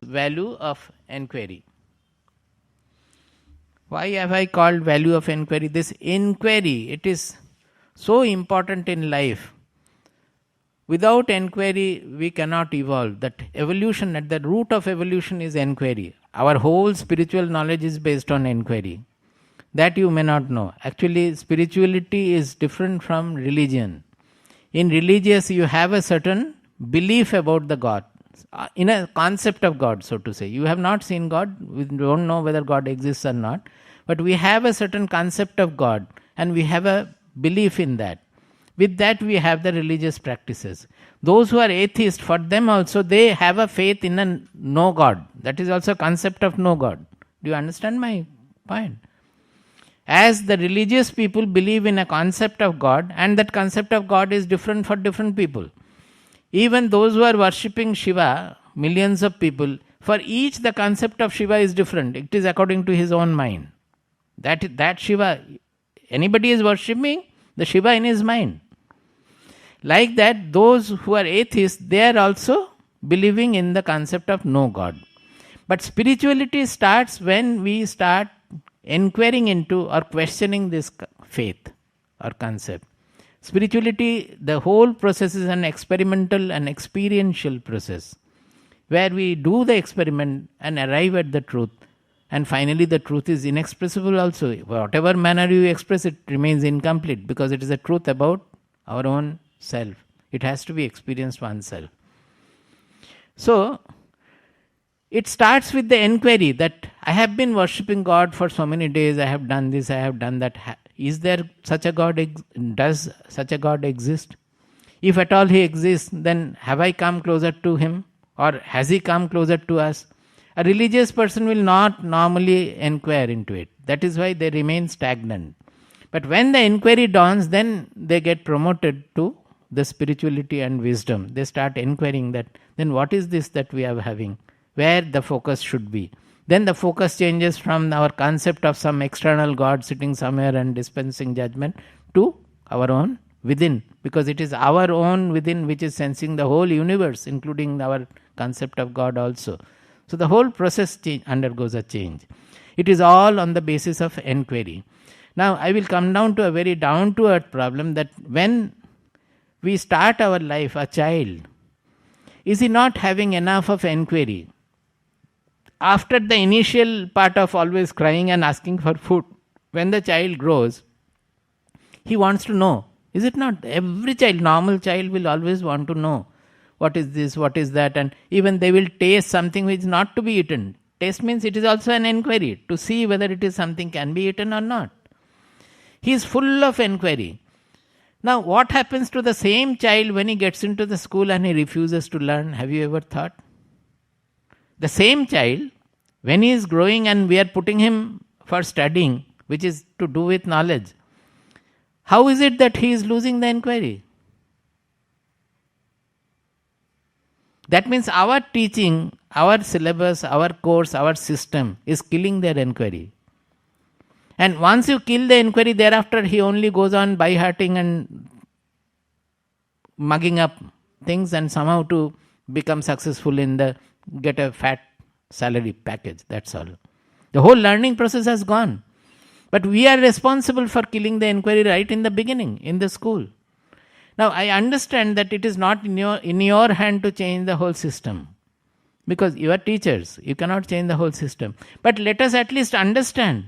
value of enquiry. Why have I called value of enquiry? This inquiry, it is so important in life. Without enquiry, we cannot evolve. That evolution, at the root of evolution is enquiry. Our whole spiritual knowledge is based on enquiry. That you may not know. Actually, spirituality is different from religion. In religious, you have a certain belief about the God, in a concept of God, so to say. You have not seen God, we don't know whether God exists or not, but we have a certain concept of God and we have a belief in that. With that, we have the religious practices. Those who are atheists, for them also, they have a faith in a no God. That is also a concept of no God. Do you understand my point? As the religious people believe in a concept of God, and that concept of God is different for different people. Even those who are worshipping Shiva, millions of people, for each the concept of Shiva is different. It is according to his own mind. That Shiva, anybody is worshipping the Shiva in his mind. Like that, those who are atheists, they are also believing in the concept of no God. But spirituality starts when we start inquiring into or questioning this faith or concept. Spirituality, the whole process is an experimental and experiential process where we do the experiment and arrive at the truth, and finally the truth is inexpressible also. Whatever manner you express it remains incomplete because it is a truth about our own self. It has to be experienced oneself. So, it starts with the enquiry that I have been worshipping God for so many days, I have done this, I have done that. Is there such a God? Does such a God exist? If at all he exists, then have I come closer to him? Or has he come closer to us? A religious person will not normally inquire into it. That is why they remain stagnant. But when the inquiry dawns, then they get promoted to the spirituality and wisdom. They start inquiring that, then what is this that we are having? Where the focus should be. Then the focus changes from our concept of some external God sitting somewhere and dispensing judgment to our own within. Because it is our own within which is sensing the whole universe, including our concept of God also. So the whole process undergoes a change. It is all on the basis of enquiry. Now I will come down to a very down-to-earth problem that when we start our life, a child, is he not having enough of enquiry? After the initial part of always crying and asking for food, when the child grows, he wants to know. Is it not? Every child, normal child will always want to know. What is this? What is that? And even they will taste something which is not to be eaten. Taste means it is also an enquiry to see whether it is something can be eaten or not. He is full of enquiry. Now, what happens to the same child when he gets into the school and he refuses to learn? Have you ever thought? The same child, when he is growing and we are putting him for studying, which is to do with knowledge, how is it that he is losing the inquiry? That means our teaching, our syllabus, our course, our system is killing their inquiry. And once you kill the inquiry, thereafter he only goes on by-hearting and mugging up things and somehow to become successful in the get a fat salary package. That's all. The whole learning process has gone. But we are responsible for killing the inquiry right in the beginning, in the school. Now, I understand that it is not in your hand to change the whole system. Because you are teachers, you cannot change the whole system. But let us at least understand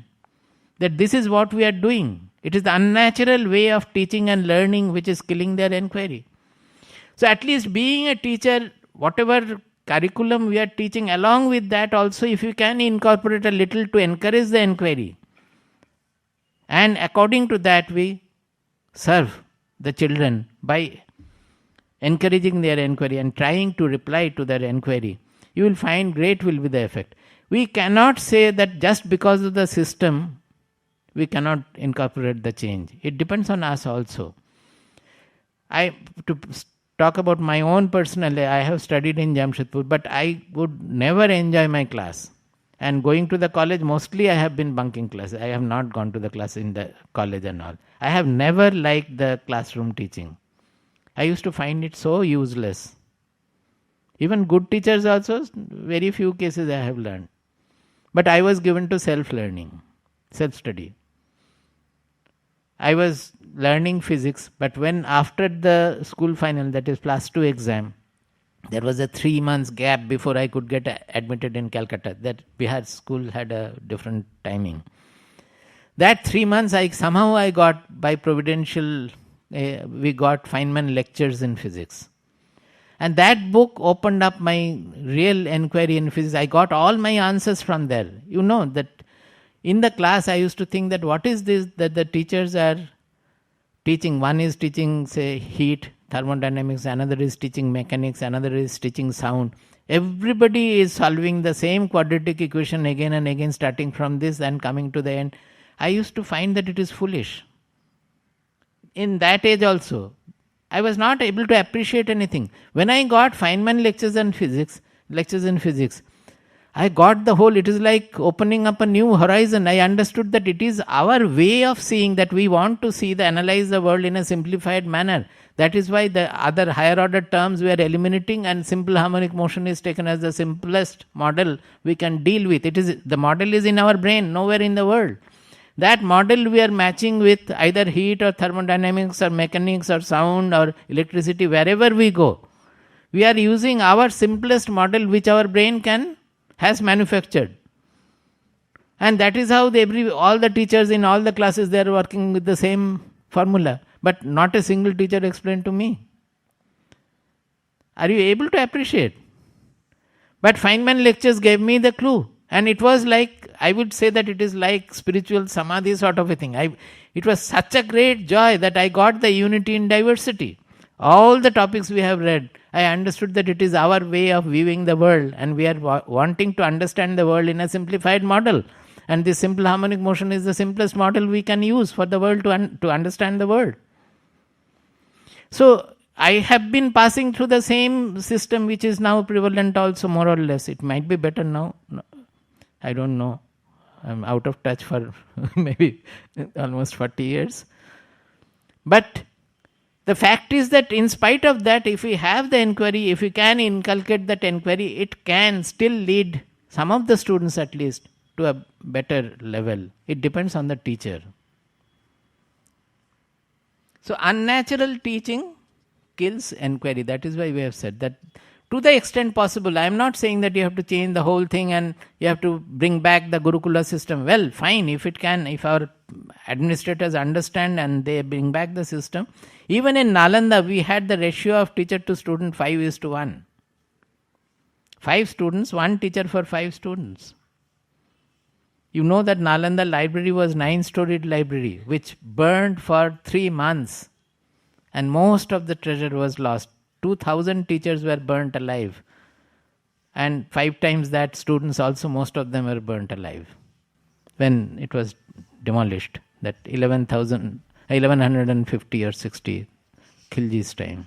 that this is what we are doing. It is the unnatural way of teaching and learning which is killing their inquiry. So at least being a teacher, whatever curriculum we are teaching, along with that also if you can incorporate a little to encourage the inquiry. And according to that we serve the children by encouraging their inquiry and trying to reply to their inquiry. You will find great will be the effect. We cannot say that just because of the system we cannot incorporate the change. It depends on us also. To talk about my own personally, I have studied in Jamshedpur, but I would never enjoy my class. And going to the college, mostly I have been bunking class. I have not gone to the class in the college and all. I have never liked the classroom teaching. I used to find it so useless. Even good teachers also, very few cases I have learned. But I was given to self-learning, self-study. I was learning physics, but when after the school final, that is plus 2 exam, there was a 3 months gap before I could get admitted in Calcutta. That Bihar school had a different timing. That 3 months I got by providential, we got Feynman lectures in physics. And that book opened up my real enquiry in physics. I got all my answers from there. You know that in the class I used to think that what is this that the teachers are teaching. One is teaching, say, heat, thermodynamics, another is teaching mechanics, another is teaching sound. Everybody is solving the same quadratic equation again and again, starting from this and coming to the end. I used to find that it is foolish. In that age also, I was not able to appreciate anything. When I got Feynman lectures in physics, I got the whole, it is like opening up a new horizon. I understood that it is our way of seeing, that we want to analyze the world in a simplified manner. That is why the other higher order terms we are eliminating, and simple harmonic motion is taken as the simplest model we can deal with. The model is in our brain, nowhere in the world. That model we are matching with either heat or thermodynamics or mechanics or sound or electricity, wherever we go. We are using our simplest model which our brain has manufactured. And that is how all the teachers in all the classes, they are working with the same formula. But not a single teacher explained to me. Are you able to appreciate? But Feynman lectures gave me the clue. And it was like, I would say that it is like spiritual samadhi sort of a thing. It was such a great joy that I got the unity in diversity. All the topics we have read, I understood that it is our way of viewing the world, and we are wanting to understand the world in a simplified model. And this simple harmonic motion is the simplest model we can use for the world to understand the world. So I have been passing through the same system which is now prevalent also, more or less. It might be better now. I don't know. I'm out of touch for maybe almost 40 years. But the fact is that in spite of that, if we have the enquiry, if we can inculcate that enquiry, it can still lead some of the students at least to a better level. It depends on the teacher. So unnatural teaching kills enquiry. That is why we have said that to the extent possible. I am not saying that you have to change the whole thing and you have to bring back the Gurukula system. Well, fine, if our administrators understand and they bring back the system. Even in Nalanda, we had the ratio of teacher to student 5:1. 5 students, 1 teacher for 5 students. You know that Nalanda library was 9-storied library, which burned for 3 months. And most of the treasure was lost. 2,000 teachers were burnt alive. And 5 times that, students also, most of them were burnt alive. When it was demolished, that 1150 or 60, Khilji's time.